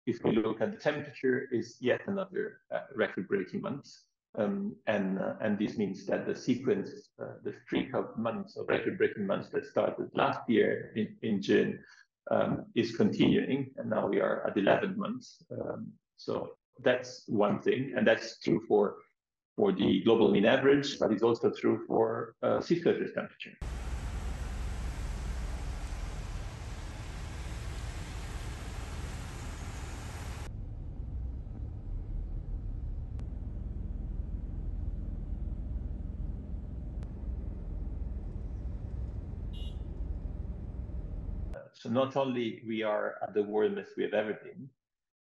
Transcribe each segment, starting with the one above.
if we look at the temperature, is yet another record-breaking month. And this means that the sequence, the streak of months, of record-breaking months that started last year in June, is continuing, and now we are at 11 months. So that's one thing, and that's true for the global mean average, but it's also true for sea surface temperature. So not only we are at the warmest we have ever been,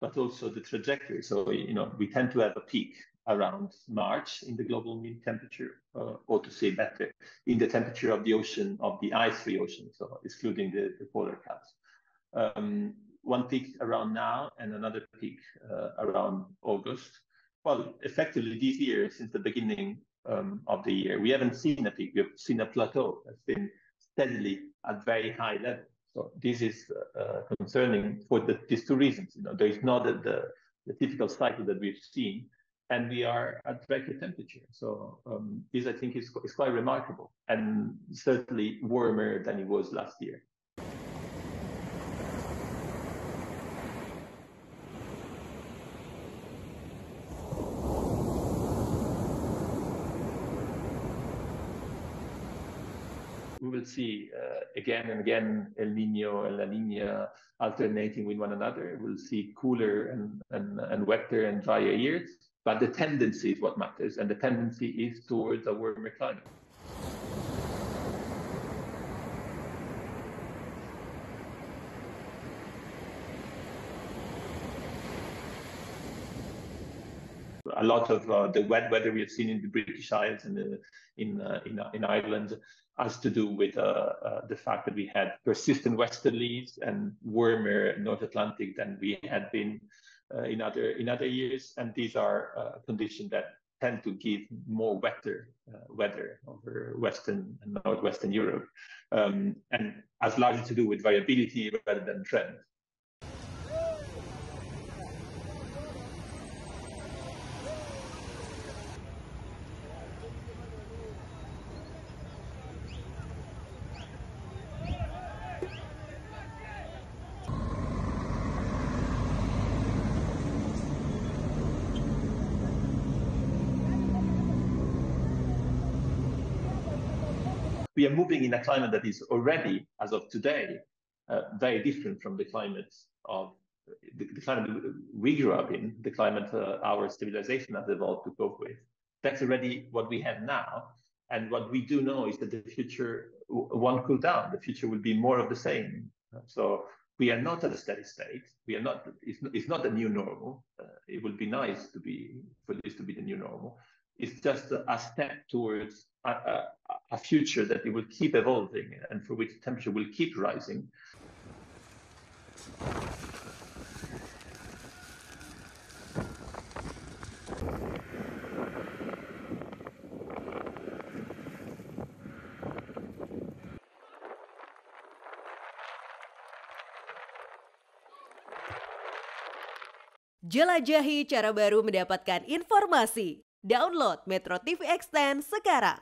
but also the trajectory. So, we tend to have a peak around March in the global mean temperature, or to say better, in the temperature of the ocean, of the ice-free ocean, so excluding the polar caps. One peak around now and another peak around August. Well, effectively this year, since the beginning of the year, we haven't seen a peak, we have seen a plateau that's been steadily at very high level. So this is concerning for these two reasons. There is not the typical cycle that we've seen, and we are at record temperature. So this, I think, is quite remarkable, and certainly warmer than it was last year. We will see again and again El Nino and La Nina alternating with one another. We'll see cooler and wetter and drier years, but the tendency is what matters, and the tendency is towards a warmer climate. A lot of the wet weather we have seen in the British Isles and in Ireland has to do with the fact that we had persistent westerlies and warmer North Atlantic than we had been in other years, and these are conditions that tend to give more wetter weather over Western and Northwestern Europe, and has largely to do with variability rather than trend. We are moving in a climate that is already, as of today, very different from the climate of the climate we grew up in, the climate our civilization has evolved to cope with. That's already what we have now. And what we do know is that the future won't cool down. The future will be more of the same. So we are not at a steady state. We are not. It's not a new normal. It would be nice for this to be the new normal. It's just a step towards a future that it will keep evolving and for which temperature will keep rising. Jelajahi cara baru mendapatkan informasi. Download MetroTV Extend sekarang.